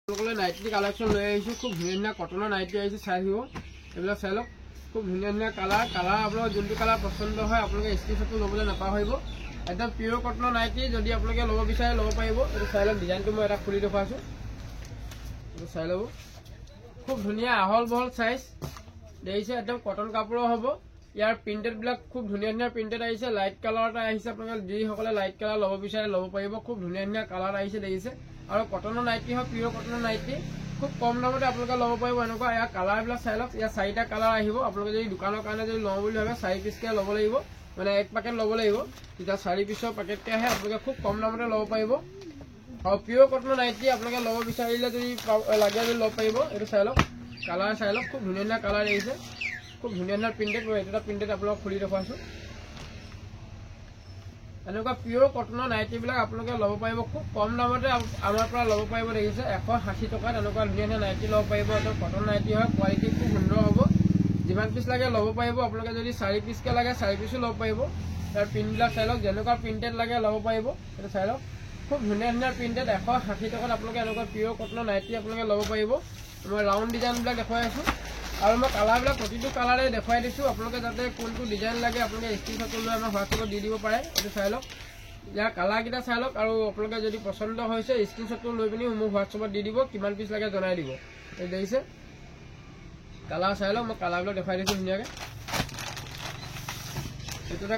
Nightie collection लै खूब धुनिया कटनर nightie आई चाई एबिल चाई लक खूब धुनिया कलर कलर अपना जो कलर पसंद है अपने स्क्रीनशॉट लबले नापाहरिब एकदम पिओर कटनर नाइटी जो अपने लब विचारे लब पारिब ये चाई लक डिजाइन मैं खुली देखो चाई लब खूब धुनिया आहल बहल साइज देखिए एकदम कटन कपड़ हम यार प्रिंटेड खूब धुनिया प्रिंटेड आई लाइट कलर अपने जी लाइट कलर लब विचारे लब पारिब खूब धुनिया कलर आई देखिए और कटनर नाइटी है पिओर कटनर नाइटी खूब कम दामते अपने लब पारिब एनेकुवा यार कलर चाई लक या चारिटा कलर अपने दुकानर कारण जो लो भाई 4 पिसके लब लगे मैं एक पेकेट लब लगे 4 पिसर पेकेट के अपने खूब कम दामते लब पारिब और पिओर कटनर नाइटी अपने लब विचारे लगे लब पारिब ये चाई लक कलर चाई लक खूब धुनिया कलर देखिए खूब धुनिया प्रिंटेड मैं एटा प्रिंटेड अपना खुली देखो एनेकुवा पिओर कटनर नाइटी अपने लब पारिब खूब कम दामते आमार लब पारिब देखिए 160 टकात एनेकुवा धुनिया नाइटी लब पारिब कटन नाइटी है क्वालिटी खूब सुंदर हम जिमान पिस लगे लब पारिब अपने 4 पिसके लगे 4 पिसो लब पारिब तार प्रिंट चाई लक जेनेकुवा प्रिंटेड लगे लब पारिब ये चाई लक खूब धुनिया प्रिंटेड 160 टकात अपने एनेकुवा पिओर कटनर नाइटी अपने लब पारिब मैं राउंड डिजाइन देखुवाई और मैं कलर प्रति कलर देखुवाई दी अपने जाते कौन डिजाइन लगे अपने स्क्रीनशॉट लै ह्वाट्सएप दी दी पारे ये चाई लक यार कलर क्या चाई लक और अपने जो पसंद हो स्क्रीनशॉट लै पी मोक ह्वाट्सएप दी दी कि पिस लगे जनाई दी देखिए कलर चाई लक मैं कलर देखुवाई दी धुनिया ये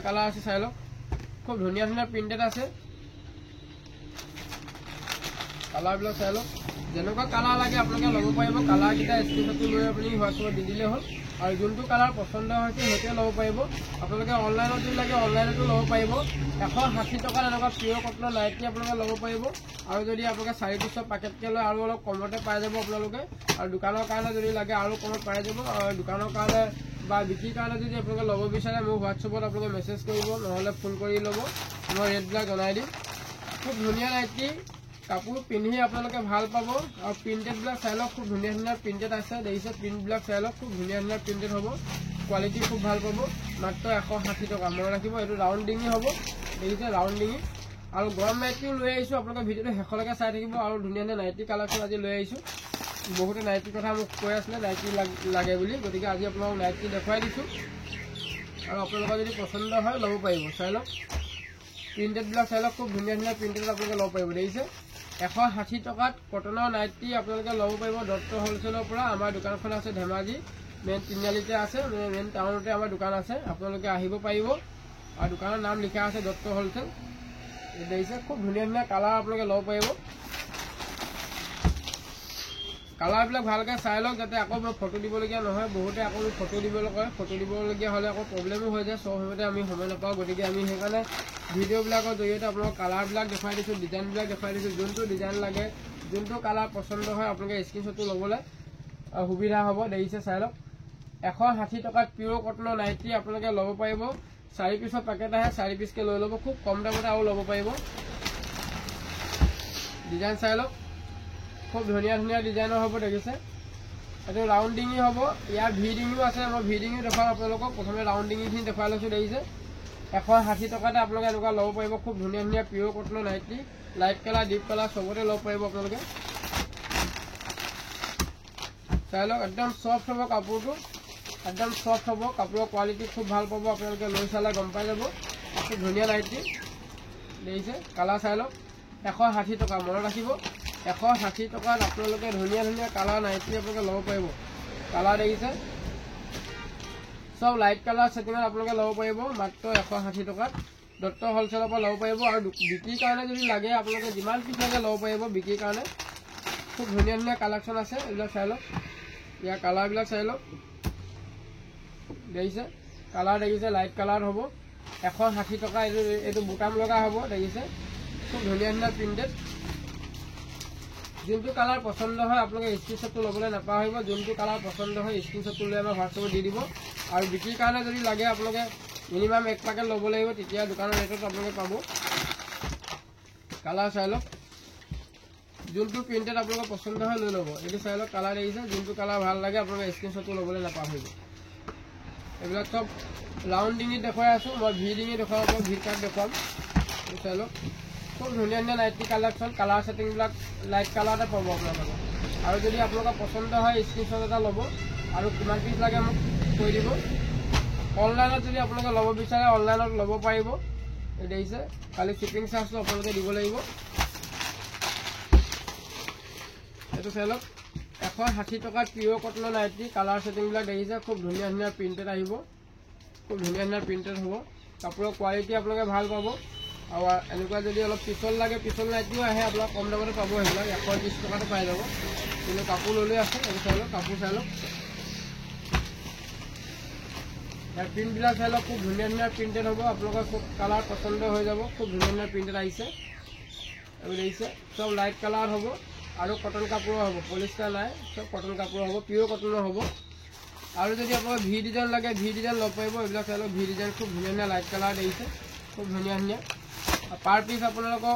कलर आछे चाई लक खूब धुनिया प्रिंटेड आछे कलर चाई लक जेनेकुवा कलर लगे अपने लब पारिब कलर क्या स्क्रीनशॉट लै अपनी ह्वाट्सएप दी दिले हल और जो कलर पसंद है लब पारिब अपने ऑनलाइन जो लगे ऑनलाइन लब पारिब 160 टकात एनेकुवा पिओर कटनर नाइटी अपने लब पारिब और जो अपने 4 पिसर पेकेटके लै और अलग कमते पाई जा अपने और दुकानर कारण जो लगे और कमत पाई जा और दुकानर कारण बिक्री कारण जो अपने लब विचारे मोक ह्वाट्सएप अपने मेसेज कर ना फोन कर लब मैं रेट जनाई दी खूब धुनिया नाइटी कपूर पिंधि अपने भल पाब और प्रिंटेड चाई लक खूब धुनिया प्रिंटेड आछे देखिए प्रिंट चाई लक खूब धुनिया प्रिंटेड हम क्वालिटी खूब भल पाब मात्र 160 टका मन रखिब ये राउंड डिंगी हम देखिए राउंड डिंगी और गरम नाइटी लै अपने भिडिओ शेषলৈকে चाई থাকিব और धुनिया नाइटी कालेक्शन आज लै बहुते नाइटी कथा मोक কৈ आছিলে नाइटी लागे बुली गति आज अपना नाइटी देखुवाई दी और अपने जो पसंद है लब पारिब चाई लक प्रिंटेड चाई लक खूब धुनिया प्रिंटेड अपने लब पारिब देखिए 160 टकात कटनर नाइटी अपने लब पारिब दत्त होलसेलर आमार दुकान आछे धेमाजी मेन तिनिआलिते आछे मेन टाउनते आमार दुकान आछे आपलोके आहिब पारिब और दुकानर नाम लिखा आछे दत्त होलसेल देखिए खूब धुनिया कलर अपने लब पारिब कलर भालके चाई लक जाते आको मैं फटो दिबलगिया नहय बहुते आको फटो दिबले कय फटो दिबलगिया हले आको प्रब्लेमो हो जाए सब সময়তে আমি সময় নাপাওঁ গতিকে আমি সেইকাৰণে ভিডিঅ'বিলাকৰ জৰিয়তে আপোনাক কালাৰবিলাক দেখুৱাই দিছোঁ ডিজাইনবিলাক দেখুৱাই দিছোঁ যোনটো ডিজাইন লাগে যোনটো কালাৰ পছন্দ হয় আপোনালোকে স্ক্ৰীনশ্বটটো ল'বলৈ সুবিধা হ'ব দেখিছে চাই লওক 160 টকাত পিওৰ কটনৰ নাইটি আপোনালোকে ল'ব পাৰিব 4 পিছৰ পেকেট আহে 4 পিছকে লৈ ল'ব খুব কম দামতে আৰু ল'ব পাৰিব ডিজাইন চাই লওক खूब धुनिया डिजाइनर हम देखिए ये राउंडिंगी हम यार भिडिंगो आछे मैं भिडिंगो देखा अपने प्रथम राउंडिंगी देखा लो देखिए 160 टकाते अपने एनेकुवा लब पारिब खूब धुनिया पिओर कटनर nighty light colour deep colour सबते लब पारिब अपने चाई लक एकदम सफ्ट हम कपड़ो एकदम सफ्ट हम कपड़ क्वालिटी खूब भल पा अपने लै चाले गम पाई जा खूब धुनिया नाइटी देखिए कलर चाई लक 160 टका मन रखिब 160 टकात अपने धुनिया कलर नाइटी अपने लब पारिब कलर देखिए सब लाइट कलर सेटिंग अपने लब पारिब मात्र 160 टकात दत्त होलसेलर पर लब पारिब और बिक्री कारण जो लगे अपने जिमान पिस लगे लब पारिब बिक्री कारण खूब धुनिया कालेक्शन आछे एबिलक चाई लक या कलर चाई लक देखिए कलर देखिए लाइट कलर हम 160 टका ये बुटाम लगा हम देखिए खूब धुनिया प्रिंटेड जो कलर पसंद है अपने स्क्रीनशॉट लबले नापाहरिब जो कलर पसंद है स्क्रीनशॉट लै ह्वाट्सएप दी दी और बिक्री कारण जो लगे अपने मिनिमाम एक पेकेट लब लगे दुकान रेट अपने पा कलर चाई लक जो प्रिंटेड अपने पसंद है लै लब ये चाई लक कलर देखिए जो कलर भल लगे अपने स्क्रीनशॉट लबले नापाहरिब ये सब राउंडिंगी देखुवाई आसो मैं भिडिंगी देखुवाम भि कार्ड देखुवाम चाई लक खूब धुनिया nighty collection colour setting light colour पाब अपने আৰু যদি আপোনালোকৰ পচন্দ হয় স্ক্ৰীনশ্বট এটা ল'ব আৰু কিমান পিচ লাগে মোক কৈ দিব। অনলাইনত যদি আপোনালোকে ল'ব বিচাৰে অনলাইনত ল'ব পাৰিব। এই দেখিছে খালি শ্বিপিং চাৰ্জটো আপোনালোকে দিব লাগিব। এইটো চাই লওক 160 টকাত পিয়ৰ কটনৰ নাইটি। কালাৰ ছেটিংবিলাক দেখিছে খুব ধুনীয়া ধুনীয়া প্ৰিণ্টেড আহিব, খুব ধুনীয়া ধুনীয়া প্ৰিণ্টেড হ'ব। কাপোৰৰ কোৱালিটি আপোনালোকে ভাল পাব। আৰু এনেকুৱা যদি অলপ পিছল লাগে পিছল নাইটিও আহে, আপোনাক কম দামতে পাব। সেইবিলাক 130 টকাতে পাই যাব। কিন্তু কাপোৰ ল'লে আছে। এইটো চাই লওক, কাপোৰ চাই লওক, ইয়াৰ প্ৰিণ্টবিলাক চাই লওক খুব ধুনীয়া ধুনীয়া প্ৰিণ্টেড হ'ব। আপোনালোকৰ খুব কালাৰ পচন্দ হৈ যাব। খুব ধুনীয়া ধুনীয়া প্ৰিণ্টেড আহিছে। এইবোৰ দেখিছে চব লাইট কালাৰ হ'ব আৰু কটন কাপোৰৰ হ'ব, পলিষ্টাৰ নাই, চব কটন কাপোৰ হ'ব, পিয়ৰ কটনৰ হ'ব। আৰু যদি আপোনালোকৰ ভি ডিজাইন লাগে ভি ডিজাইন ল'ব পাৰিব। এইবিলাক চাই লওক ভি ডিজাইন খুব ধুনীয়া ধুনীয়া লাইট কালাৰ দেখিছে, খুব ধুনীয়া ধুনীয়া। পাৰ পিচ আপোনালোকৰ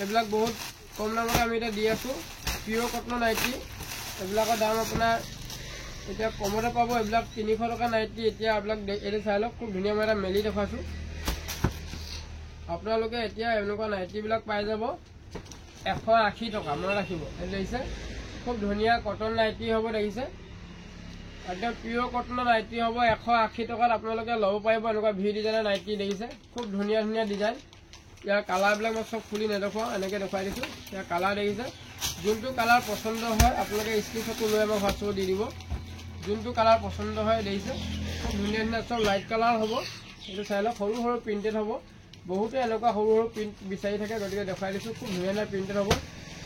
এইবিলাক বহুত কম দামতে আমি এতিয়া দি আছোঁ। পিয়ৰ কটনৰ নাইটি এইবিলাকৰ দাম আপোনাৰ এতিয়া কমতে পাব। এইবিলাক 300 টকা নাইটি। এতিয়া এইবিলাক এইটো চাই লওক খুব ধুনীয়া মই এটা মেলি দেখুৱাইছোঁ। আপোনালোকে এতিয়া এনেকুৱা নাইটিবিলাক পাই যাব 180 টকা মনত ৰাখিব। এইটো দেখিছে খুব ধুনীয়া কটন নাইটি হ'ব, দেখিছে একদম পিয়ৰ কটনৰ নাইটি হ'ব। 180 টকাত আপোনালোকে ল'ব পাৰিব। এনেকুৱা ভি ডিজাইনৰ নাইটি দেখিছে খুব ধুনীয়া ধুনীয়া ডিজাইন। ইয়াৰ কালাৰবিলাক মই চব খুলি নেদেখুৱাওঁ, এনেকৈ দেখুৱাই দিছোঁ। ইয়াৰ কালাৰ দেখিছে, যোনটো কালাৰ পচন্দ হয় আপোনালোকে স্ক্ৰীনশ্বটটো লৈ আমাক হোৱাটছএপত দি দিব। যোনটো কালাৰ পচন্দ হয় দেখিছে খুব ধুনীয়া ধুনীয়া চব লাইট কালাৰ হ'ব। এইটো চাই লওক সৰু সৰু প্ৰিণ্টেড হ'ব। বহুতে এনেকুৱা সৰু সৰু প্ৰিণ্ট বিচাৰি থাকে, গতিকে দেখুৱাই দিছোঁ। খুব ধুনীয়া ধুনীয়া প্ৰিণ্টেড হ'ব।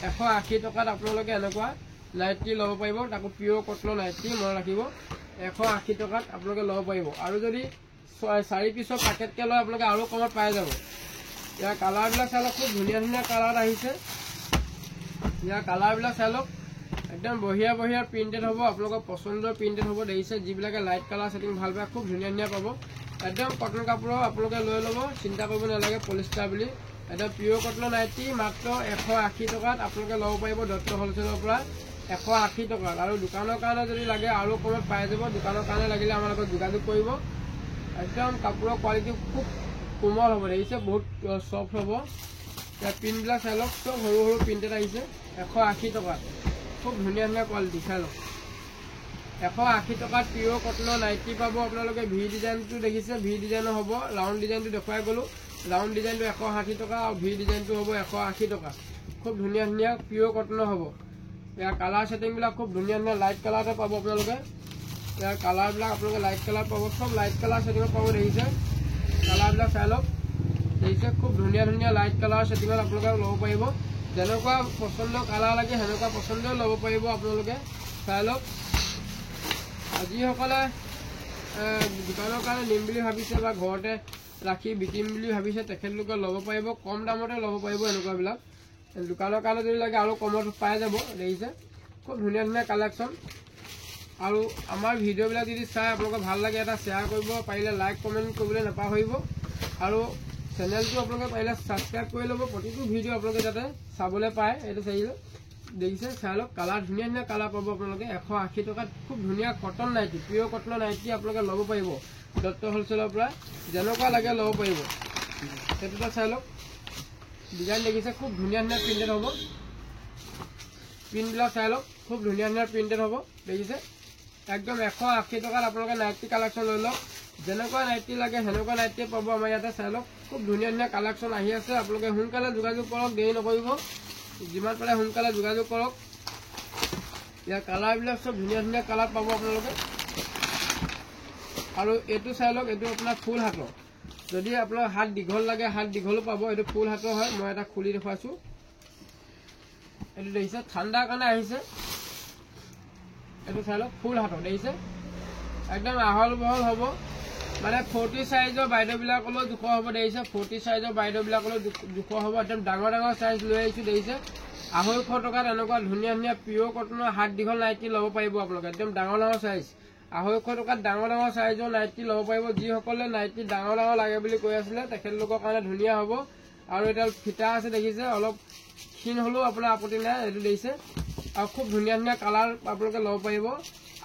180 টকাত আপোনালোকে এনেকুৱা নাইটি ল'ব পাৰিব, তাকো পিয়ৰ কটনৰ নাইটি মনত ৰাখিব। 180 টকাত আপোনালোকে ল'ব পাৰিব। আৰু যদি 4 পিছৰ পেকেটকৈ লয় আপোনালোকে আৰু কমত পাই যাব। ইয়াৰ কালাৰবিলাক চাই লওক খুব ধুনীয়া ধুনীয়া কালাৰ আহিছে। ইয়াৰ কালাৰবিলাক চাই লওক একদম বঢ়িয়া বঢ়িয়া প্ৰিণ্টেড হ'ব। আপোনালোকৰ পচন্দৰ প্ৰিণ্টেড হ'ব, দেখিছে যিবিলাকে লাইট কালাৰ ছেটিং ভাল পায় খুব ধুনীয়া ধুনীয়া পাব। একদম কটন কাপোৰৰ আপোনালোকে লৈ ল'ব, চিন্তা কৰিব নালাগে পলিষ্টাৰ বুলি। একদম পিয়ৰ কটনৰ নাইটি মাত্ৰ 180 টকাত আপোনালোকে ল'ব পাৰিব দত্ত হ'লচেলৰ পৰা। 180 টকাত। আৰু দোকানৰ কাৰণে যদি লাগে আৰু কমত পাই যাব। দোকানৰ কাৰণে লাগিলে আমাৰ লগত যোগাযোগ কৰিব। একদম কাপোৰৰ কোৱালিটি খুব কোমল হ'ব, দেখিছে বহুত চফ্ট হ'ব। ইয়াৰ প্ৰিণ্টবিলাক চাই লওক চব সৰু সৰু প্ৰিণ্টেড আহিছে। 180 টকাত খুব ধুনীয়া ধুনীয়া কোৱালিটি চাই লওক। 180 টকাত পিয়ৰ কটনৰ নাইটি পাব আপোনালোকে। ভি ডিজাইনটো দেখিছে, ভি ডিজাইনৰ হ'ব। ৰাউণ্ড ডিজাইনটো দেখুৱাই গ'লোঁ। ৰাউণ্ড ডিজাইনটো 160 টকা আৰু ভি ডিজাইনটো হ'ব 180 টকা। খুব ধুনীয়া ধুনীয়া পিয়ৰ কটনৰ হ'ব। ইয়াৰ কালাৰ ছেটিংবিলাক খুব ধুনীয়া ধুনীয়া লাইট কালাৰতে পাব আপোনালোকে। ইয়াৰ কালাৰবিলাক আপোনালোকে লাইট কালাৰ পাব, চব লাইট কালাৰ ছেটিঙত পাব, দেখিছে কালাৰবিলাক চাই লওক। দেখিছে খুব ধুনীয়া ধুনীয়া লাইট কালাৰ ছেটিঙত আপোনালোকে ল'ব পাৰিব। যেনেকুৱা পচন্দৰ কালাৰ লাগে সেনেকুৱা পচন্দৰ ল'ব পাৰিব আপোনালোকে। চাই লওক যিসকলে দোকানৰ কাৰণে নিম বুলি ভাবিছে বা ঘৰতে ৰাখি বিকিম বুলি ভাবিছে তেখেতলোকে ল'ব পাৰিব, কম দামতে ল'ব পাৰিব। এনেকুৱাবিলাক দোকানৰ কাৰণে যদি লাগে আৰু কমত পাই যাব, দেখিছে খুব ধুনীয়া ধুনীয়া কালেকশ্যন। আৰু আমাৰ ভিডিঅ'বিলাক যদি চাই আপোনালোকে ভাল লাগে এটা শ্বেয়াৰ কৰিব, পাৰিলে লাইক কমেণ্ট কৰিবলৈ নাপাহৰিব। আৰু চেনেলটো আপোনালোকে পাৰিলে ছাবস্ক্ৰাইব কৰি ল'ব, প্ৰতিটো ভিডিঅ' আপোনালোকে যাতে চাবলৈ পায়। এইটো চাইলে দেখিছে চাই লওক কালাৰ ধুনীয়া ধুনীয়া কালাৰ পাব আপোনালোকে। 180 টকাত খুব ধুনীয়া কটন নাইটি, পিয়ৰ কটনৰ নাইটি আপোনালোকে ল'ব পাৰিব দত্ত হ'লচেলৰ পৰা। যেনেকুৱা লাগে ল'ব পাৰিব। সেইটোতে চাই লওক ডিজাইন দেখিছে খুব ধুনীয়া ধুনীয়া প্ৰিণ্টেড হ'ব। প্ৰিণ্টবিলাক চাই লওক খুব ধুনীয়া ধুনীয়া প্ৰিণ্টেড হ'ব, দেখিছে একদম 180 টকাত আপোনালোকে নাইটি কালেকশ্যন লৈ লওক। যেনেকুৱা নাইটি লাগে সেনেকুৱা নাইটিয়ে পাব আমাৰ ইয়াতে। চাই লওক খুব ধুনীয়া ধুনীয়া কালেকশ্যন আহি আছে। আপোনালোকে সোনকালে যোগাযোগ কৰক, দেৰি নকৰিব। যিমান পাৰে সোনকালে যোগাযোগ কৰক। ইয়াৰ কালাৰবিলাক চব ধুনীয়া ধুনীয়া কালাৰ পাব আপোনালোকে। আৰু এইটো চাই লওক, এইটো আপোনাৰ ফুল হাতৰ। যদি আপোনাৰ হাত দীঘল লাগে হাত দীঘলো পাব। এইটো ফুল হাতৰ হয়, মই এটা খুলি দেখুৱাইছোঁ। এইটো দেখিছে ঠাণ্ডাৰ কাৰণে আহিছে। এইটো চাই লওক ফুল হাতৰ, দেখিছে একদম আহল বহল হ'ব। মানে 40 চাইজৰ বাইদেউবিলাকলৈও জোখৰ হ'ব, দেখিছে 40 চাইজৰ বাইদেউবিলাকলৈও জোখৰ হ'ব। একদম ডাঙৰ ডাঙৰ চাইজ লৈ আহিছোঁ, দেখিছে 250 টকাত এনেকুৱা ধুনীয়া ধুনীয়া পিয়ৰ কটনৰ হাত দীঘল নাইটি ল'ব পাৰিব আপোনালোকে। একদম ডাঙৰ ডাঙৰ চাইজ 250 টকাত ডাঙৰ ডাঙৰ চাইজৰ নাইটি ল'ব পাৰিব। যিসকলে নাইটি ডাঙৰ ডাঙৰ লাগে বুলি কৈ আছিলে তেখেতলোকৰ কাৰণে ধুনীয়া হ'ব। আৰু এডাল ফিটা আছে, দেখিছে অলপ ক্ষীণ হ'লেও আপোনাৰ আপত্তি নাই। এইটো দেখিছে আৰু খুব ধুনীয়া ধুনীয়া কালাৰ আপোনালোকে ল'ব পাৰিব।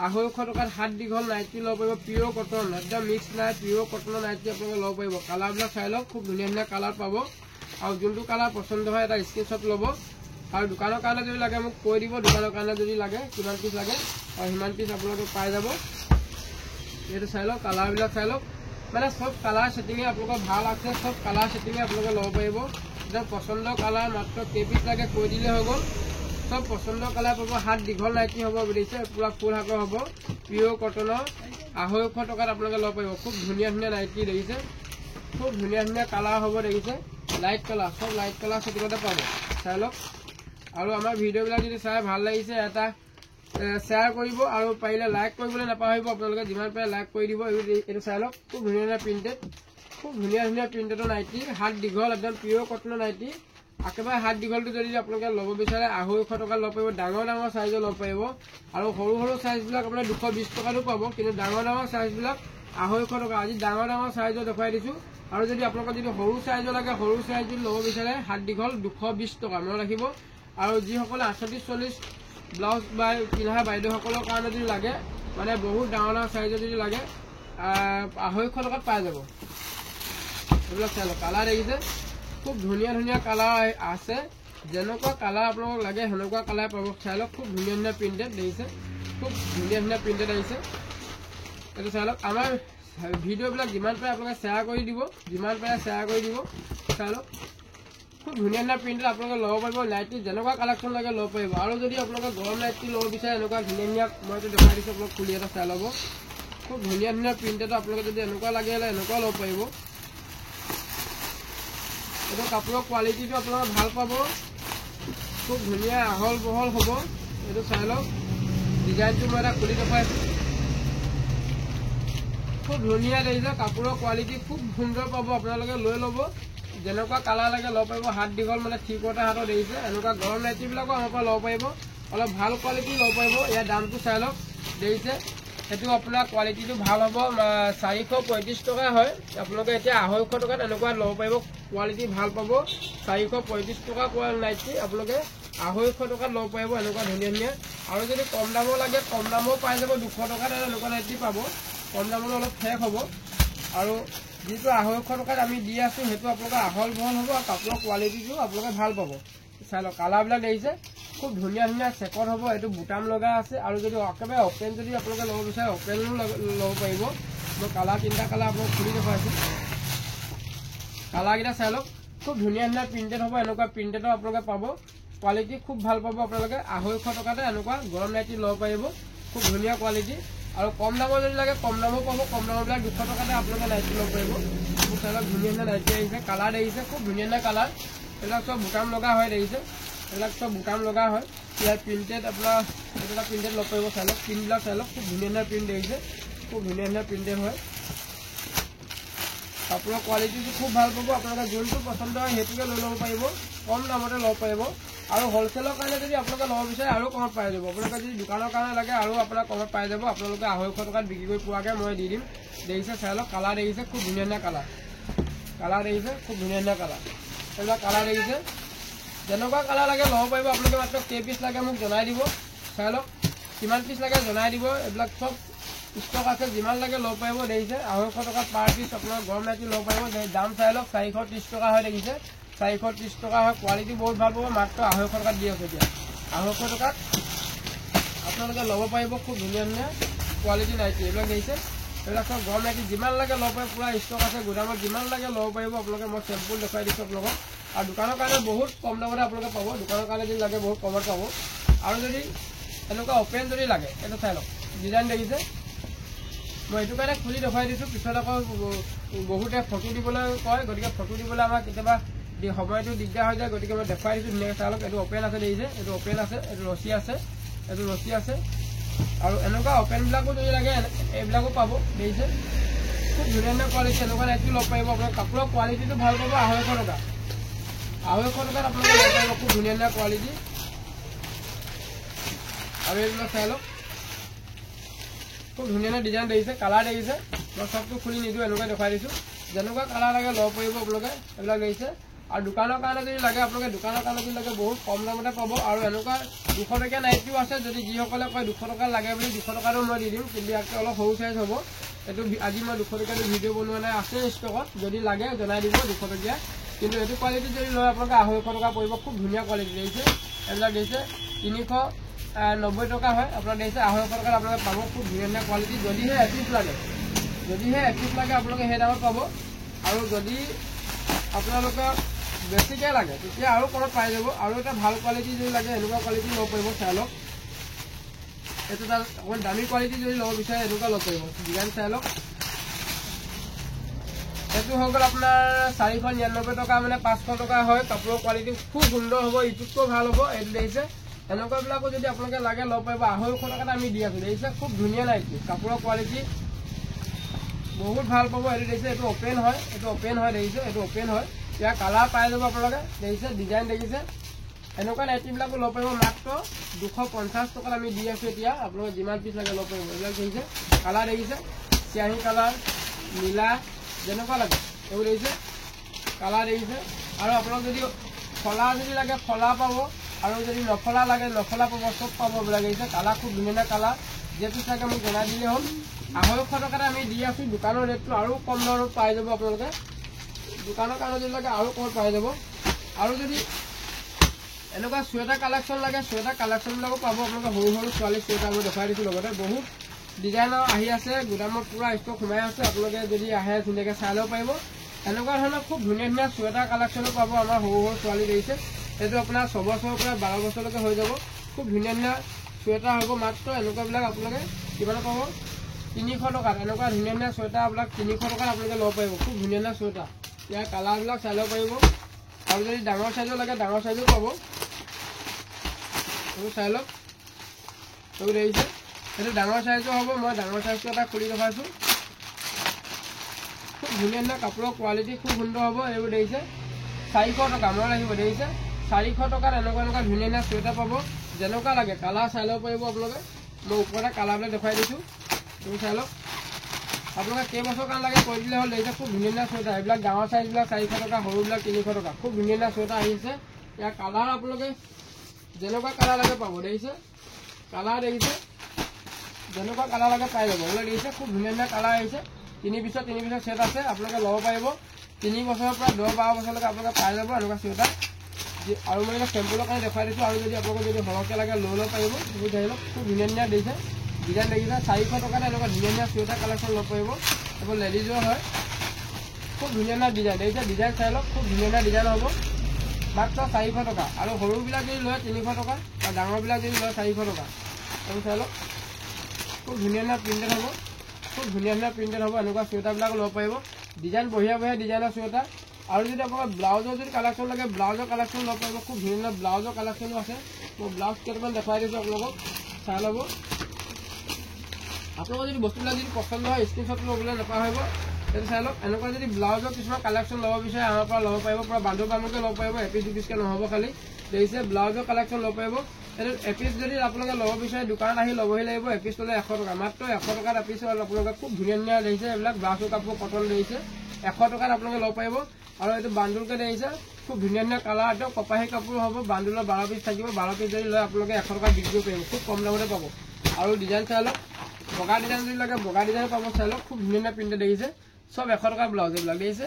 250 টকাত হাত দীঘল নাইটি ল'ব পাৰিব, পিয়ৰ কটন একদম মিক্স নাই, পিয়ৰ কটনৰ নাইটি আপোনালোকে ল'ব পাৰিব। কালাৰবিলাক চাই লওক খুব ধুনীয়া ধুনীয়া কালাৰ পাব। আৰু যোনটো কালাৰ পচন্দ হয় এটা স্ক্ৰীনশ্বট ল'ব। আৰু দোকানৰ কাৰণে যদি লাগে মোক কৈ দিব, দোকানৰ কাৰণে যদি লাগে কিমান পিচ লাগে আৰু সিমান পিচ আপোনালোকে পাই যাব। এইটো চাই লওক, কালাৰবিলাক চাই লওক, মানে সব কালাৰ সেটিঙে আপোনালোকৰ ভাল আছে, সব কালাৰ সেটিঙে আপোনালোকে ল'ব পাৰিব। একদম পচন্দৰ কালাৰ, মাত্ৰ কেইপিচ লাগে কৈ দিলে হৈ গ'ল। সব পচন্দৰ কালাৰ পাব। হাত দীঘল নাইকি হ'ব বুলিছে, পুৰা ফুল হাতৰ হ'ব, পিঅ'ৰ কটনৰ 250 টকাত আপোনালোকে ল'ব পাৰিব। খুব ধুনীয়া ধুনীয়া নাইটি দেখিছে, খুব ধুনীয়া ধুনীয়া কালাৰ হ'ব দেখিছে, লাইট কালাৰ, সব লাইট কালাৰ সেটিঙতে পাব। চাই লওক। আৰু আমাৰ ভিডিঅ'বিলাক যদি চাই ভাল লাগিছে এটা শ্বেয়াৰ কৰিব আৰু পাৰিলে লাইক কৰিবলৈ নাপাহৰিব। আপোনালোকে যিমান পাৰে লাইক কৰি দিব। এইটো চাই লওক, খুব ধুনীয়া ধুনীয়া প্ৰিণ্টেড, খুব ধুনীয়া ধুনীয়া প্ৰিণ্টেডৰ নাইটি, হাত দীঘল, একদম পিঅ'ৰ কটনৰ নাইটি। একেবাৰে হাত দীঘলটো যদি আপোনালোকে ল'ব বিচাৰে 250 টকা ল'ব পাৰিব। ডাঙৰ ডাঙৰ চাইজৰ ল'ব পাৰিব আৰু সৰু সৰু চাইজবিলাক আপোনাৰ 220 টকাতো পাব, কিন্তু ডাঙৰ ডাঙৰ চাইজবিলাক 250 টকা। আজি ডাঙৰ ডাঙৰ চাইজৰ দেখুৱাই দিছোঁ। আৰু যদি আপোনালোকৰ যদি সৰু চাইজৰ লাগে, সৰু চাইজ যদি ল'ব বিচাৰে হাত দীঘল 220 টকা মনত ৰাখিব। আৰু যিসকলে 38-40 ব্লাউজ বা পিন্ধা বাইদেউসকলৰ কাৰণে যদি লাগে, মানে বহুত ডাঙৰ ডাঙৰ চাইজৰ যদি লাগে 250 টকাত পাই যাব। এইবিলাক চাই লওক, কালাৰ দেখিছে, খুব ধুনীয়া ধুনীয়া কালাৰ আছে। যেনেকুৱা কালাৰ আপোনালোকক লাগে সেনেকুৱা কালাৰ পাব। চাই লওক, খুব ধুনীয়া ধুনীয়া প্ৰিণ্টেড দেখিছে, খুব ধুনীয়া ধুনীয়া প্ৰিণ্টেড আহিছে। এইটো চাই লওক। আমাৰ ভিডিঅ'বিলাক যিমান পাৰে আপোনালোকে শ্বেয়াৰ কৰি দিব, যিমান পাৰে শ্বেয়াৰ কৰি দিব। চাই লওক, খুব ধুনীয়া ধুনীয়া প্ৰিণ্টেড আপোনালোকে ল'ব পাৰিব। নাইটি যেনেকুৱা কালেকশ্যন লাগে ল'ব পাৰিব। আৰু যদি আপোনালোকে গৰম নাইটি ল'ব বিচাৰে এনেকুৱা ধুনীয়া ধুনীয়া, মইতো দেখাই দিছোঁ আপোনালোক খুলি এটা চাই ল'ব। খুব ধুনীয়া ধুনীয়া প্ৰিণ্টেড আপোনালোকে যদি এনেকুৱা লাগে এনেকুৱা ল'ব পাৰিব। এইটো কাপোৰৰ কোৱালিটিটো আপোনালোকে ভাল পাব, খুব ধুনীয়া আহল বহল হ'ব। এইটো চাই লওক, ডিজাইনটো মই এটা খুলি দেখুৱাইছোঁ, খুব ধুনীয়া দেখিছে। কাপোৰৰ কোৱালিটি খুব সুন্দৰ পাব, আপোনালোকে লৈ ল'ব। যেনেকুৱা কালাৰ লাগে ল'ব পাৰিব। হাত দীঘল মানে 3/4 হাতৰ দেখিছে, এনেকুৱা গৰম নাইটিবিলাকো আমাৰ পৰা ল'ব পাৰিব। অলপ ভাল কোৱালিটি ল'ব পাৰিব। ইয়াৰ দামটো চাই লওক দেখিছে, সেইটো আপোনাৰ কোৱালিটিটো ভাল হ'ব। 435 টকা হয়, আপোনালোকে এতিয়া 250 টকাত এনেকুৱা ল'ব পাৰিব। কোৱালিটি ভাল পাব। 435 টকা নাইটি আপোনালোকে 250 টকাত ল'ব পাৰিব, এনেকুৱা ধুনীয়া ধুনীয়া। আৰু যদি কম দামৰ লাগে কম দামো পাই যাব, 200 টকাত এনেকুৱা নাইটি পাব। কম দামত অলপ ঠেক হ'ব। আৰু যিটো 250 টকাত আমি দি আছোঁ সেইটো আপোনালোকে আহল বহল হ'ব আৰু কাপোৰৰ কোৱালিটিটো আপোনালোকে ভাল পাব। চাই লওক, কালাৰবিলাক দেখিছে, খুব ধুনীয়া ধুনীয়া চেকত হ'ব। এইটো বুটাম লগা আছে। আৰু যদি একেবাৰে অপেন যদি আপোনালোকে ল'ব বিচাৰে অপেনো ল'ব পাৰিব। মই কালাৰ 3টা কালাৰ আপোনালোক খুলি দেখুৱাইছোঁ। কালাৰকেইটা চাই লওক, খুব ধুনীয়া ধুনীয়া প্ৰিণ্টেড হ'ব। এনেকুৱা প্ৰিণ্টেডো আপোনালোকে পাব। কোৱালিটি খুব ভাল পাব আপোনালোকে। 250 টকাতে এনেকুৱা গৰম নাইটি ল'ব পাৰিব, খুব ধুনীয়া কোৱালিটি। আৰু কম দামৰ যদি লাগে কম দামো পাব। কম দামৰবিলাক 200 টকাতে আপোনালোকে নাইটি ল'ব পাৰিব। চাই লওক, ধুনীয়া ধুনীয়া নাইটি আহিছে, কালাৰ দেখিছে, খুব ধুনীয়া ধুনীয়া কালাৰ। এইবিলাক চব বুটাম লগা হয় দেখিছে, এইবিলাক চব বুটাম লগা হয়। ইয়াৰ প্ৰিণ্টেড আপোনাৰ এটা প্ৰিণ্টেড ল'ব পাৰিব। চাই লওক, প্ৰিণ্টবিলাক চাই লওক, খুব ধুনীয়া ধুনীয়া প্ৰিণ্ট দেখিছে, খুব ধুনীয়া ধুনীয়া প্ৰিণ্টেড হয়। কাপোৰৰ কোৱালিটিটো খুব ভাল পাব। আপোনালোকে যোনটো পচন্দ হয় সেইটোকে লৈ ল'ব পাৰিব, কম দামতে ল'ব পাৰিব। আৰু হ'লচেলৰ কাৰণে যদি আপোনালোকে ল'ব বিচাৰে আৰু কমত পাই যাব। আপোনালোকে যদি দোকানৰ কাৰণে লাগে আৰু আপোনাক কমত পাই যাব। আপোনালোকে 250 টকাত বিক্ৰী কৰি পোৱাকৈ মই দি দিম। দেখিছে, চাই লওক, কালাৰ দেখিছে, খুব ধুনীয়া ধুনীয়া কালাৰ। কালাৰ দেখিছে, খুব ধুনীয়া ধুনীয়া কালাৰ। এইবিলাক কালাৰ দেখিছে, যেনেকুৱা কালাৰ লাগে ল'ব পাৰিব। আপোনালোকে মাত্ৰ কেই পিচ লাগে মোক জনাই দিব। চাই লওক, কিমান পিচ লাগে জনাই দিব। এইবিলাক চব ষ্টক আছে, যিমান লাগে ল'ব পাৰিব। দেখিছে, 250 টকাত পাৰ পিচ আপোনাৰ গৰম নাইটি ল'ব পাৰিব। দাম চাই লওক, 430 টকা হয় দেখিছে, 430 টকা হয়। কোৱালিটি বহুত ভাল পাব। মাত্ৰ 250 টকাত দি আছে এতিয়া। 250 টকাত আপোনালোকে ল'ব পাৰিব, খুব ধুনীয়া ধুনীয়া কোৱালিটি নাইটি। এইবিলাক দেখিছে, এইবিলাক চব গৰম নাইটি যিমান লাগে ল'ব পাৰিব। পুৰা ষ্টক আছে গোদামত, যিমান লাগে ল'ব পাৰিব আপোনালোকে। মই চেম্পুল দেখুৱাই দিছোঁ আপোনালোকক। আৰু দোকানৰ কাৰণে বহুত কম দামতে আপোনালোকে পাব। দোকানৰ কাৰণে যদি লাগে বহুত কমত পাব। আৰু যদি এনেকুৱা অপেন যদি লাগে, এইটো চাই লওক, ডিজাইন দেখিছে। মই এইটো কাৰণে খুলি দেখুৱাই দিছোঁ, পিছত আকৌ বহুতে ফটো দিবলৈ কয়, গতিকে ফটো দিবলৈ আমাৰ কেতিয়াবা সময়টো দিগদাৰ হৈ যায়। গতিকে মই দেখুৱাই দিছোঁ ধুনীয়াকৈ। চাই লওক, এইটো অপেন আছে দেখিছে, এইটো অপেন আছে, এইটো ৰছী আছে, এইটো ৰছী আছে। আৰু এনেকুৱা অপেনবিলাকো যদি লাগে এইবিলাকো পাব দেখিছে, খুব ধুনীয়া ধুনীয়া কোৱালিটি। এনেকুৱা নাইটি ল'ব পাৰিব। আপোনাৰ কাপোৰৰ কোৱালিটিটো ভাল পাব। 250 টকা, 250 টকাত আপোনালোকে ল'ব পাৰিব, খুব ধুনীয়া ধুনীয়া কোৱালিটি। আৰু এইবিলাক চাই লওক, খুব ধুনীয়া ধুনীয়া ডিজাইন দেখিছে, কালাৰ দেখিছে। মই চবটো খুলি নিদিওঁ, এনেকুৱা দেখুৱাই দিছোঁ। যেনেকুৱা কালাৰ লাগে ল'ব পাৰিব আপোনালোকে। এইবিলাক দেখিছে। আৰু দোকানৰ কাৰণে যদি লাগে আপোনালোকে দোকানৰ কাৰণে যদি লাগে বহুত কম দামতে পাব। আৰু এনেকুৱা 200 টকীয়া নাইটিও আছে। যদি যিসকলে কয় 200 টকা লাগে বুলি, 200 টকাটো মই দি দিম, কিন্তু ইয়াতকৈ অলপ সৰু চাইজ হ'ব। এইটো আজি মই 200 টকীয়াটো ভিডিঅ' বনোৱা নাই, আছে ষ্টকত। যদি লাগে জনাই দিব 200 টকীয়া। কিন্তু এইটো কোৱালিটি যদি লয় আপোনালোকে 250 টকা পৰিব। খুব ধুনীয়া কোৱালিটি দেখিছে, এইবিলাক দিছে 390 টকা হয়। আপোনাৰ দিছে 250 টকাত আপোনালোকে পাব খুব ধুনীয়া কোৱালিটি। যদিহে এপিচ লাগে আপোনালোকে সেই দামত পাব। আৰু যদি আপোনালোকে বেছিকৈ লাগে তেতিয়া আৰু কমত পাই যাব। আৰু এটা ভাল কোৱালিটি যদি লাগে এনেকুৱা কোৱালিটি ল'ব পাৰিব। চাই লওক, এইটো তাৰ অকণমান দামী কোৱালিটি যদি ল'ব বিচাৰে এনেকুৱা ল'ব পাৰিব। ডিজাইন চাই লওক, এইটো হৈ গ'ল আপোনাৰ 499 টকা, মানে 500 টকা হয়। কাপোৰৰ কোৱালিটি খুব সুন্দৰ হ'ব, ইটোতকৈ ভাল হ'ব। এইটো দেখিছে, এনেকুৱাবিলাকো যদি আপোনালোকে লাগে ল'ব পাৰিব। 250 টকাত আমি দি আছোঁ। দেখিছে খুব ধুনীয়া নাইকি, কাপোৰৰ কোৱালিটি বহুত ভাল পাব। এইটো দেখিছে, এইটো অপেন হয়, দেখিছে এইটো অপেন হয়। ইয়াৰ কালাৰ পাই যাব আপোনালোকে। দেখিছে ডিজাইন দেখিছে, এনেকুৱা নাইটিবিলাকো ল'ব পাৰিব মাত্ৰ 250 টকাত আমি দি আছোঁ। এতিয়া আপোনালোকে যিমান পিচ লাগে ল'ব পাৰিব। এইবিলাক দেখিছে, কালাৰ দেখিছে, চিয়াহী কালাৰ, নীলা, যেনেকুৱা লাগে এইবোৰ দেখিছে, কালাৰ দেখিছে। আৰু আপোনাক যদি ফলা লাগে ফলা পাব, আৰু যদি নফলা লাগে নফলা পাব, চব পাব। এইবিলাক দেখিছে, কালাৰ খুব ধুনীয়া কালাৰ। যে পিচ লাগে মোক জনাই দিলে হ'ল। 250 টকাত আমি দি আছোঁ। দোকানৰ ৰেটটো আৰু কম দৰত পাই যাব আপোনালোকে। দোকানৰ কাৰণে যদি লাগে আৰু কমত পাই যাব। আৰু যদি এনেকুৱা চুৱেটাৰ কালেকশ্যন লাগে, চুৱেটাৰ কালেকশ্যনবিলাকো পাব আপোনালোকে। সৰু সৰু ছোৱালী চুৱেটাৰ মই দেখাই দিছোঁ। লগতে বহুত ডিজাইনৰ আহি আছে, গুদামত পূৰা ষ্টক সোমাই আছে। আপোনালোকে যদি আহে ধুনীয়াকৈ চাই ল'ব পাৰিব। এনেকুৱা ধৰণৰ খুব ধুনীয়া চুৱেটাৰ কালেকশ্যনো পাব আমাৰ সৰু সৰু ছোৱালী দেখিছে। এইটো আপোনাৰ 6 বছৰৰ পৰা 12 বছৰলৈকে হৈ যাব। খুব ধুনীয়া চুৱেটাৰ হ'ব। মাত্ৰ এনেকুৱাবিলাক আপোনালোকে কিমানত পাব? 300 টকাত। এনেকুৱা ধুনীয়া চুৱেটাৰ আপোনাক 300 টকাত আপোনালোকে ল'ব পাৰিব। খুব ধুনীয়া চুৱেটাৰ। ইয়াৰ কালাৰবিলাক চাই ল'ব পাৰিব। আৰু যদি ডাঙৰ চাইজৰ লাগে ডাঙৰ চাইজো পাব। এইবোৰ চাই লওক, এইবোৰ দেখিছে, এইটো ডাঙৰ চাইজৰ হ'ব। মই ডাঙৰ চাইজটো এটা খুলি দেখাইছোঁ। খুব ধুনীয়া কাপোৰৰ কোৱালিটি খুব সুন্দৰ হ'ব। এইবোৰ দেখিছে 400 টকা মই লাগিব। দেখিছে 400 টকাত এনেকুৱা ধুনীয়া চুৱেটাৰ পাব। যেনেকুৱা লাগে কালাৰ চাই ল'ব পাৰিব আপোনালোকে। মই ওপৰতে কালাৰবিলাক দেখুৱাই দিছোঁ, এইবোৰ চাই লওক। আপোনালোকে কেইবছৰ কাৰণে লাগে কৈ দিলে হ'ল। দেখিছে খুব ধুনীয়া চুৱেটাৰ। এইবিলাক ডাঙৰ চাইজবিলাক 400 টকা, সৰুবিলাক 300 টকা। খুব ধুনীয়া চুৱেটাৰ আহিছে। ইয়াৰ কালাৰ আপোনালোকে যেনেকুৱা কালাৰ লাগে পাব। দেখিছে কালাৰ, দেখিছে যেনেকুৱা কালাৰ লাগে পাই যাব। এইবিলাক দেখিছে খুব ধুনীয়া কালাৰ আহিছে। 3 পিছৰ ছেট আছে, আপোনালোকে ল'ব পাৰিব। 3 বছৰৰ পৰা 10-12 বছৰলৈকে আপোনালোকে পাই যাব এনেকুৱা চুৱেটাৰ। আৰু মই চেম্পুলৰ কাৰণে দেখুৱাই দিছোঁ। আৰু যদি আপোনালোকে যদি সৰহকৈ লাগে লৈ ল'ব পাৰিব। এইবোৰ ধৰি লওক খুব ধুনীয়া দিছে, ডিজাইন দেখিছে। 400 টকাতে এনেকুৱা ধুনীয়া চুৱেটাৰ কালেকশ্যন ল'ব পাৰিব। এইবোৰ লেডিজৰ হয়, খুব ধুনীয়া ডিজাইন দেখিছে। ডিজাইন চাই লওক, খুব ধুনীয়া ডিজাইন হ'ব। মাত্ৰ 400 টকা। আৰু সৰুবিলাক যদি লয় 300 টকা, আৰু ডাঙৰবিলাক যদি লয় 400 টকা। এইবোৰ চাই লওক, খুব ধুনীয়া প্ৰিণ্টেড হ'ব। এনেকুৱা চুৱেটাৰবিলাক ল'ব পাৰিব। ডিজাইন বঢ়িয়া ডিজাইনৰ চুৱেটাৰ। আৰু যদি আপোনালোকৰ ব্লাউজৰ যদি কালেকশ্যন লাগে ব্লাউজৰ কালেকশ্যন ল'ব পাৰিব। খুব ধুনীয়া ব্লাউজৰ কালেকশ্যনো আছে। মই ব্লাউজ কেইটামান দেখুৱাই দিছোঁ আপোনালোকক, চাই ল'ব। আপোনালোকৰ যদি বস্তুবিলাক যদি পচন্দ হয় স্ক্ৰীনশ্বট ল'বলৈ নাপাহৰিব। সেইটো চাই লওক। এনেকুৱা যদি ব্লাউজৰ কিছুমান কালেকশ্যন ল'ব বিচাৰে আমাৰ পৰা ল'ব পাৰিব। পূৰা বান্ধুকে ল'ব পাৰিব। এপিচ দুপিচকৈ নহ'ব খালি। দেখিছে ব্লাউজৰ কালেকশ্যন ল'ব পাৰিব। এইটো এপিচ যদি আপোনালোকে ল'ব বিচাৰে দোকানত আহি ল'বহি লাগিব। এপিচ ল'লে 100 টকা। মাত্ৰ 100 টকাত এপিচ আপোনালোকে খুব ধুনীয়া দেখিছে। এইবিলাক ব্লাউজৰ কাপোৰ কটন দেখিছে 100 টকাত আপোনালোকে ল'ব পাৰিব। আৰু এইটো বান্দুলকৈ দেখিছে, খুব ধুনীয়া কালাৰ। একদম কপাহী কাপোৰ হ'ব। বান্দুলৰ 12 পিচ থাকিব। 12 পিচ যদি লয় আপোনালোকে 100 টকাত বিক্ৰী কৰিব পাৰিব। খুব কম দামতে পাব। আৰু ডিজাইন চাই লওক, বগা ডিজাইন যদি লাগে বগা ডিজাইন পাব। চাই লওক, খুব ধুনীয়া প্ৰিণ্টেড দেখিছে। চব 100 টকাৰ ব্লাউজ এইবিলাক দেখিছে।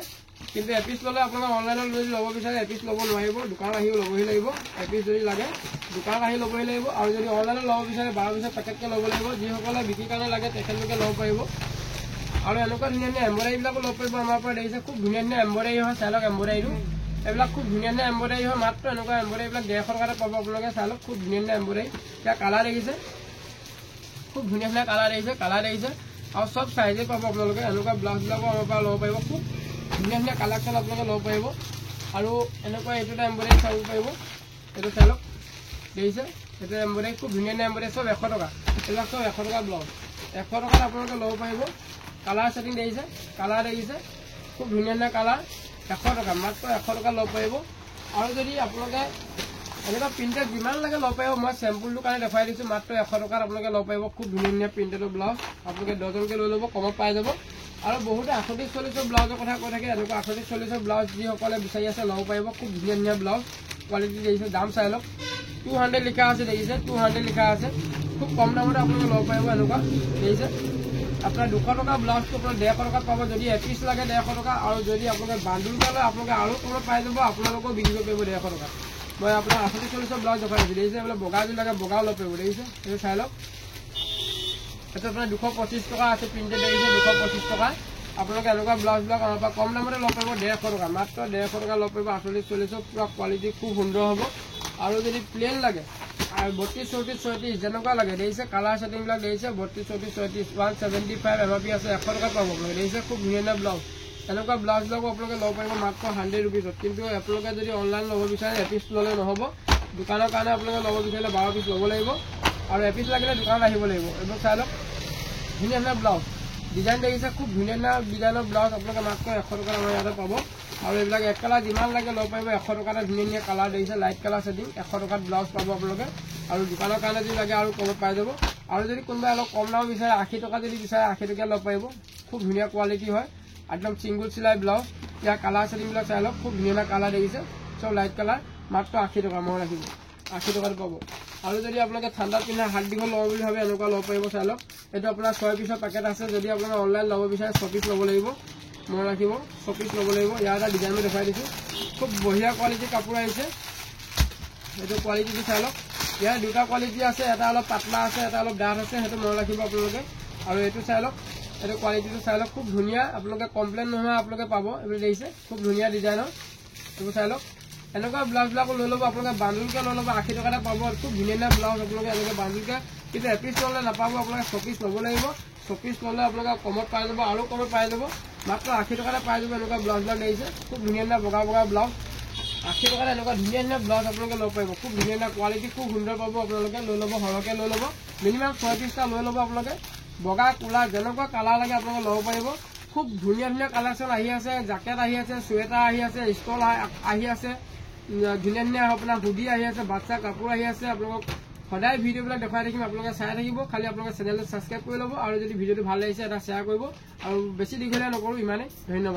কিন্তু এপিচ ল'লে আপোনালোকে অনলাইনত যদি ল'ব বিচাৰে এপিচ ল'ব নোৱাৰিব। দোকানত আহিও ল'বহি লাগিব। এপিচ যদি লাগে দোকানত আহি ল'বহি লাগিব। আৰু যদি অনলাইনত ল'ব বিচাৰে 12 পিচৰ পেকেটকৈ ল'ব লাগিব। যিসকলে বিক্ৰীৰ কাৰণে লাগে তেখেতলোকে ল'ব পাৰিব। আৰু এনেকুৱা ধুনীয়া এম্ব্ৰইডাৰীবিলাকো ল'ব পাৰিব আমাৰ পৰা। দেখিছে খুব ধুনীয়া এম্ব্ৰইডাৰী হয়। চাই লওক এম্ব্ৰইডাৰীটো, এইবিলাক খুব ধুনীয়া এম্ব্ৰইডাৰী হয়। মাত্ৰ এনেকুৱা এম্ব্ৰইডাৰীবিলাক 150 টকাতে পাব আপোনালোকে। চাই লওক, খুব ধুনীয়া এম্ব্ৰইডাৰী। ইয়াৰ কালাৰ দেখিছে, খুব ধুনীয়া কালাৰ দেখিছে। আৰু চব চাইজে পাব আপোনালোকে। এনেকুৱা ব্লাউজবিলাকো আমাৰ পৰা ল'ব পাৰিব। খুব ধুনীয়া কালেকশ্যন আপোনালোকে ল'ব পাৰিব। আৰু এনেকুৱা এইটো এটা এম্ব্ৰইডাৰী চাব পাৰিব। এইটো চাই লওক, দেখিছে এইটো এম্ব্ৰইডাৰী খুব ধুনীয়া এম্ব্ৰইডাৰী। চব 100 টকা। এইবিলাক চব 100 টকা ব্লাউজ। 100 টকাত আপোনালোকে ল'ব পাৰিব। কালাৰ ছেটিং দেখিছে, কালাৰ দেখিছে, খুব ধুনীয়া কালাৰ। 100 টকা, মাত্ৰ 100 টকা ল'ব পাৰিব। আৰু যদি আপোনালোকে এনেকুৱা প্ৰিণ্টেড যিমান লাগে ল'ব পাৰিব। মই চেম্পুলটোৰ কাৰণে দেখুৱাই দিছোঁ। মাত্ৰ 100 টকাত আপোনালোকে ল'ব পাৰিব। খুব ধুনীয়া প্ৰিণ্টেডৰ ব্লাউজ আপোনালোকে ডজনকৈ লৈ ল'ব, কমত পাই যাব। আৰু বহুতে 38-40 ব্লাউজৰ কথা কৈ থাকে। এনেকুৱা 38-40 ব্লাউজ যিসকলে বিচাৰি আছে ল'ব পাৰিব। খুব ধুনীয়া ব্লাউজ কোৱালিটি দেখিছে। দাম চাই লওক, 200 লিখা আছে। দেখিছে 200 লিখা আছে। খুব কম দামতে আপোনালোকে ল'ব পাৰিব। এনেকুৱা দেখিছে আপোনাৰ 200 টকা ব্লাউজটো আপোনাৰ 150 টকাত পাব। যদি এপিচ লাগে 150 টকা। আৰু যদি আপোনালোকে বান্দুলকৈ লয় আপোনালোকে আৰু কমত পাই যাব। আপোনালোকেও বিক্ৰী কৰিব পাৰিব 150 টকাত। মই আপোনাৰ 48-40 ব্লাউজ দেখাই দিছোঁ। দেখিছে বোলে বগা যদি লাগে বগাও ল'ব পাৰিব। দেখিছে এইটো চাই লওক। এইটো আপোনাৰ 225 টকা আছে প্ৰিণ্টেড। দেখিছে 225 টকা। আপোনালোকে এনেকুৱা ব্লাউজবিলাক আমাৰ পৰা কম দামতে ল'ব পাৰিব। 150 টকা, মাত্ৰ 150 টকা ল'ব পাৰিব। 48-40 পুৰা কোৱালিটি খুব সুন্দৰ হ'ব। আৰু যদি প্লেন লাগে আৰু 32-34-36 যেনেকুৱা লাগে দেখিছে কালাৰ ছেটিংবিলাক দেখিছে 32-34-36 175 MRP আছে। 100 টকা পাব আপোনালোকে। দেখিছে খুব ধুনীয়া ব্লাউজ। এনেকুৱা ব্লাউজবিলাকো আপোনালোকে ল'ব পাৰিব মাত্ৰ 100 ৰুপিছত। কিন্তু আপোনালোকে যদি অনলাইন ল'ব বিচাৰে এপিচ ল'লে নহ'ব। দোকানৰ কাৰণে আপোনালোকে ল'ব বিচাৰিলে 12 পিচ ল'ব লাগিব। আৰু এপিচ লাগিলে দোকানত আহিব লাগিব। এইবোৰ চাই লওক ধুনীয়া ব্লাউজ ডিজাইন দেখিছে খুব ধুনীয়া ডিজাইনৰ ব্লাউজ আপোনালোকে মাত্ৰ 100 টকাত আমাৰ ইয়াতে পাব। আৰু এইবিলাক এক কালাৰ যিমান লাগে ল'ব পাৰিব। 100 টকাতে ধুনীয়া কালাৰ দেখিছে লাইট কালাৰ ছেটিং 100 টকাত ব্লাউজ পাব আপোনালোকে। আৰু দোকানৰ কাৰণে যদি লাগে আৰু কমত পাই যাব। আৰু যদি কোনোবাই অলপ কম দাম বিচাৰে 80 টকা যদি বিচাৰে 80 টকীয়া ল'ব পাৰিব। খুব ধুনীয়া কোৱালিটি হয় একদম চিংগুল চিলাই ব্লাউজ। ইয়াৰ কালাৰ ছেটিংবিলাক চাই লওক খুব ধুনীয়া কালাৰ দেখিছে চব লাইট কালাৰ মাত্ৰ 80 টকা মই ৰাখিব 80 টকাত পাব। আৰু যদি আপোনালোকে ঠাণ্ডাত পিন্ধা হাত দীঘল ল'ব বুলি ভাবে এনেকুৱা ল'ব পাৰিব। চাই লওক এইটো আপোনাৰ 6 পিচৰ পেকেট আছে। যদি আপোনালোকে অনলাইন ল'ব বিচাৰে 6 পিচ ল'ব লাগিব। মই ৰাখিব 6 পিচ ল'ব লাগিব। ইয়াৰ এটা ডিজাইনো দেখাই দিছোঁ খুব বঢ়িয়া কোৱালিটিৰ কাপোৰ আহিছে। এইটো কোৱালিটিটো চাই লওক। ইয়াৰ দুটা কোৱালিটি আছে, এটা অলপ পাতলা আছে এটা অলপ ডাঠ আছে। সেইটো মনত ৰাখিব আপোনালোকে। আৰু এইটো চাই লওক এইটো কোৱালিটিটো চাই লওক খুব ধুনীয়া আপোনালোকে কমপ্লেইন নোহোৱা আপোনালোকে পাব। এইবোৰ দেখিছে খুব ধুনীয়া ডিজাইনৰ। এইবোৰ চাই লওক এনেকুৱা ব্লাউজবিলাকো লৈ ল'ব আপোনালোকে বান্দুলকৈ লৈ ল'ব 80 টকাতে পাব। খুব ধুনীয়া ব্লাউজ আপোনালোকে এনেকৈ বান্দুলকৈ। কিন্তু এপিচ ল'লে নাপাব আপোনালোকে 6 পিচ ল'ব লাগিব। 6 পিচ ল'লে আপোনালোকে কমত পাই যাব আৰু কমত পাই যাব মাত্ৰ 80 টকাতে পাই যাব। এনেকুৱা ব্লাউজবিলাক দেখিছে খুব ধুনীয়া বগা ব্লাউজ 80 টকাতে এনেকুৱা ধুনীয়া ব্লাউজ আপোনালোকে ল'ব পাৰিব। খুব ধুনীয়া কোৱালিটি খুব সুন্দৰ পাব আপোনালোকে। লৈ ল'ব সৰহকৈ লৈ ল'ব মিনিমাম 6 পিচটা লৈ ল'ব আপোনালোকে। বগা কোলা যেনেকুৱা কালাৰ লাগে আপোনালোকে ল'ব পাৰিব। খুব ধুনীয়া কালেকশ্যন আহি আছে। জাকেট আহি আছে, চুৱেটাৰ আহি আছে, ষ্টল আহি আছে, ধুনীয়া আপোনাৰ হুডি আহি আছে, বাচ্চা কাপোৰ আহি আছে। আপোনালোকক সদায় ভিডিঅ'বিলাক দেখাই থাকিম আপোনালোকে চাই থাকিব। খালি আপোনালোকে চেনেলটো ছাবস্ক্ৰাইব কৰি ল'ব আৰু যদি ভিডিঅ'টো ভাল লাগিছে এটা শ্বেয়াৰ কৰিব। আৰু বেছি দীঘলীয়া নকৰোঁ ইমানেই। ধন্যবাদ।